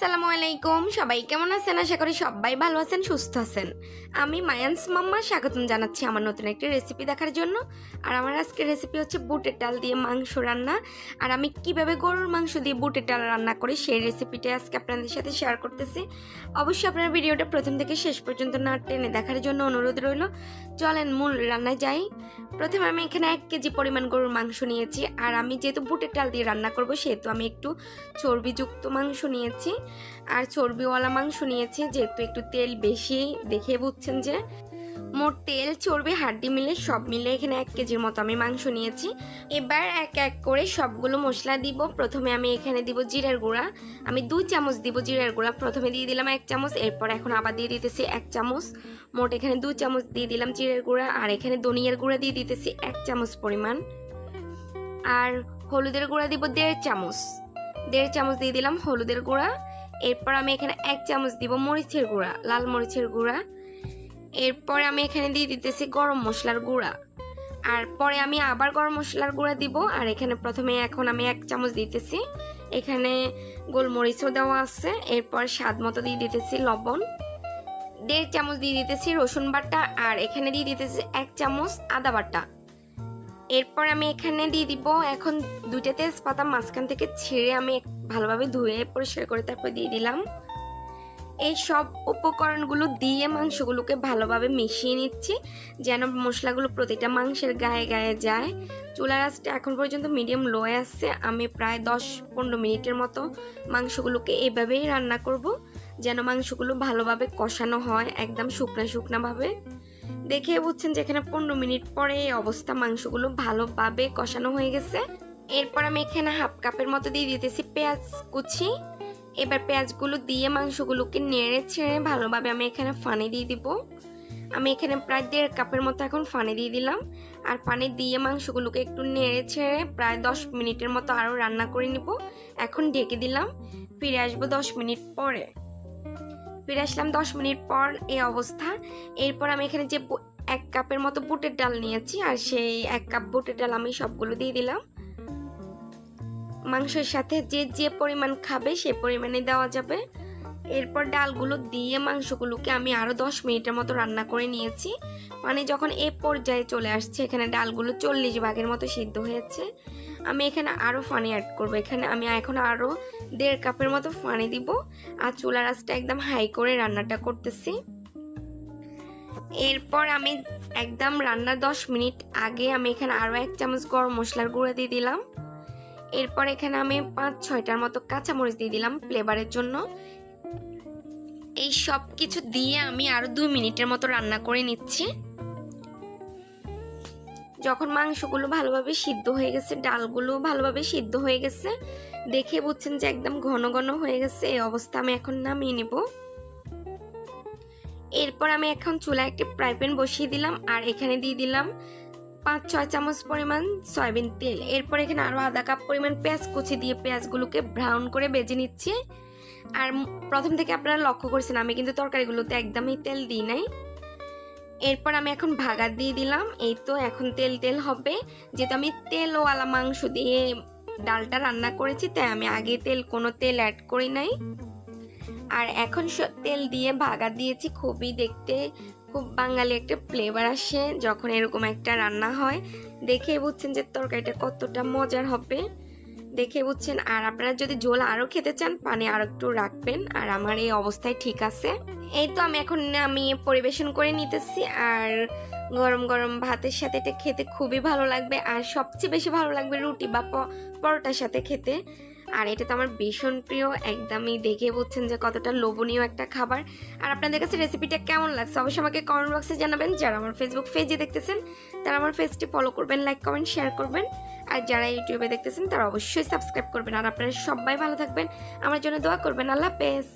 আসসালামু আলাইকুম। সবাই কেমন আছেন? আশা করি সবাই ভালো আছেন, সুস্থ আছেন। আমি মায়ানস মাম্মা স্বাগতম জানাচ্ছি আমার নতুন একটি রেসিপি দেখার জন্য। আর আমার আজকের রেসিপি হচ্ছে বুটের ডাল দিয়ে মাংস রান্না। আর আমি কিভাবে গরুর মাংস দিয়ে বুটের ডাল রান্না করি সেই রেসিপিটা আজকে আপনাদের সাথে শেয়ার করতেছি। অবশ্যই আপনারা ভিডিওটা প্রথম থেকে শেষ পর্যন্ত না টেনে দেখার জন্য অনুরোধ রইল। চলেন মূল রান্নায় যাই। প্রথমে আমি এখানে 1 কেজি পরিমাণ গরুর মাংস নিয়েছি। আর আমি যেহেতু বুটের ডাল দিয়ে রান্না করব সেহেতু আমি একটু চর্বিযুক্ত মাংস নিয়েছি আর চর্বিওয়ালা মাংস নিয়েছি, যেহেতু একটু তেল বেশি দেখে বুঝছেন যে মোট তেল চর্বি হাড্ডি মিলে সব মিলে এখানে 1 কেজির মতো আমি মাংস নিয়েছি। এবার এক এক করে সবগুলো মশলা দিব। প্রথমে আমি এখানে দিব জিরার গুঁড়া, আমি 2 চামচ দিব জিরার গুঁড়া। প্রথমে দিয়ে দিলাম 1 চামচ, এরপর এখন আবার দিয়ে দিতেছি 1 চামচ। মোট এখানে 2 চামচ দিয়ে দিলাম জিরার গুঁড়া। আর এখানে ধনিয়ার গুঁড়া দিয়ে দিতেছি 1 চামচ পরিমাণ। আর হলুদের গুঁড়া দিব 1.5 চামচ, 1.5 চামচ দিয়ে দিলাম হলুদের গুঁড়া। এরপর আমি এখানে 1 চামচ দিব মরিচের গুঁড়া, লাল মরিচের গুঁড়া। এরপর আমি এখানে দিয়ে দিতেছি গরম মশলার গুঁড়া। আর পরে আমি আবার গরম মশলার গুঁড়া দিব। আর এখানে প্রথমে এখন আমি 1 চামচ দিতেছি, এখানে গোলমরিচও দেওয়া আছে। এরপর স্বাদ মতো দিয়ে দিতেছি লবণ, 1.5 চামচ দিয়ে দিতেছি রসুন বাটা। আর এখানে দিয়ে দিতেছি 1 চামচ আদা বাটা। এরপর আমি এখানে দিয়ে দিব এখন 2টা তেজপাতা মাঝখান থেকে ছিঁড়ে আমি ভালোভাবে ধুয়ে পরিষ্কার করে তারপর দিয়ে দিলাম। এই সব উপকরণগুলো দিয়ে মাংসগুলোকে ভালোভাবে মিশিয়ে নিচ্ছি যেন মশলাগুলো প্রতিটা মাংসের গায়ে গায়ে যায়। চুলার আঁচটা এখন পর্যন্ত মিডিয়াম লোয়ে আছে। আমি প্রায় 10-15 মিনিটের মতো মাংসগুলোকে এভাবেই রান্না করব যেন মাংসগুলো ভালোভাবে কষানো হয়, একদম শুকনা শুকনাভাবে। দেখে বুঝছেন যে এখানে 15 মিনিট পরে এই অবস্থা, মাংসগুলো ভালোভাবে কষানো হয়ে গেছে। এরপর আমি এখানে 1/2 কাপের মতো দিয়ে দিতেছি পেঁয়াজ কুচি। এবার পেঁয়াজগুলো দিয়ে মাংসগুলোকে নেড়ে ছেড়ে ভালোভাবে আমি এখানে পানি দিয়ে দিব। আমি এখানে প্রায় 1.5 কাপের মতো এখন পানি দিয়ে দিলাম। আর পানি দিয়ে মাংসগুলোকে একটু নেড়ে ছেড়ে প্রায় 10 মিনিটের মতো আরও রান্না করে নিব। এখন ঢেকে দিলাম, ফিরে আসবো 10 মিনিট পরে। ফিরে আসলাম 10 মিনিট পর এই অবস্থা। এরপর আমি এখানে যে 1 কাপের মতো বুটের ডাল নিয়েছি আর সেই 1 কাপ বুটের ডাল আমি সবগুলো দিয়ে দিলাম। মাংসের সাথে যে যে পরিমাণ খাবে সে পরিমাণে দেওয়া যাবে। এরপর ডালগুলো দিয়ে মাংসগুলোকে আমি আরও 10 মিনিটের মতো রান্না করে নিয়েছি। মানে যখন এ পর্যায়ে চলে আসছে এখানে ডালগুলো 40 ভাগের মতো সিদ্ধ হয়েছে। আমি এখানে আরও পানি অ্যাড করব। এখানে আমি এখন আরও 1.5 কাপের মতো পানি দিব। আর চুলার আঁচটা একদম হাই করে রান্নাটা করতেছি। এরপর আমি একদম রান্নার 10 মিনিট আগে আমি এখানে আরও 1 চামচ গরম মশলার গুঁড়া দিয়ে দিলাম। এরপর এখানে আমি 5-6টার মতো কাঁচামরিচ দিয়ে দিলাম ফ্লেভারের জন্য। এই সব কিছু দিয়ে আমি আরও 2 মিনিটের মতো রান্না করে নিচ্ছি। যখন মাংসগুলো ভালোভাবে সিদ্ধ হয়ে গেছে, ডালগুলো ভালোভাবে সিদ্ধ হয়ে গেছে, দেখে বুঝছেন যে একদম ঘন ঘন হয়ে গেছে, এই অবস্থা আমি এখন নামিয়ে নিব। এরপর আমি এখন চুলায় একটি ফ্রাই প্যান বসিয়ে দিলাম। আর এখানে দিয়ে দিলাম 5-6 চামচ পরিমাণ সয়াবিন তেল। এরপর এখানে আরও আধা কাপ পরিমাণ পেঁয়াজ কুচি দিয়ে পেঁয়াজগুলোকে ব্রাউন করে ভেজে নিচ্ছি। আর প্রথম থেকে আপনারা লক্ষ্য করছেন আমি কিন্তু তরকারিগুলোতে একদমই তেল দিই নাই। এরপর আমি এখন ভাগার দিয়ে দিলাম। এই তো এখন তেল তেল হবে, যেহেতু আমি তেলওয়ালা মাংস দিয়ে ডালটা রান্না করেছি তাই আমি আগে কোনো তেল অ্যাড করি নাই। আর এখন তেল দিয়ে ভাগার দিয়েছি। খুবই দেখতে খুব বাঙালি একটা ফ্লেভার আসে যখন এরকম একটা রান্না হয়। দেখে বুঝছেন যে তরকারিটা কতটা মজার হবে, দেখে বুঝছেন। আর আপনারা যদি ঝোল আরও খেতে চান পানি আরও একটু রাখবেন। আর আমার এই অবস্থায় ঠিক আছে। এই তো আমি এখন পরিবেশন করে নিতেছি। আর গরম গরম ভাতের সাথে এটা খেতে খুবই ভালো লাগবে। আর সবচেয়ে বেশি ভালো লাগবে রুটি বা পরোটার সাথে খেতে। আর এটা তো আমার ভীষণ প্রিয়, একদমই দেখে বুঝছেন যে কতটা লোভনীয় একটা খাবার। আর আপনাদের কাছে রেসিপিটা কেমন লাগছে অবশ্যই আমাকে কমেন্ট বক্সে জানাবেন। যারা আমার ফেসবুক পেজে দেখতেছেন তারা আমার পেজটি ফলো করবেন, লাইক কমেন্ট শেয়ার করবেন। আর যারা ইউটিউবে দেখতেছেন তারা অবশ্যই সাবস্ক্রাইব করবেন। আর আপনারা সবাই ভালো থাকবেন, আমার জন্য দোয়া করবেন। আল্লাহ হাফেজ।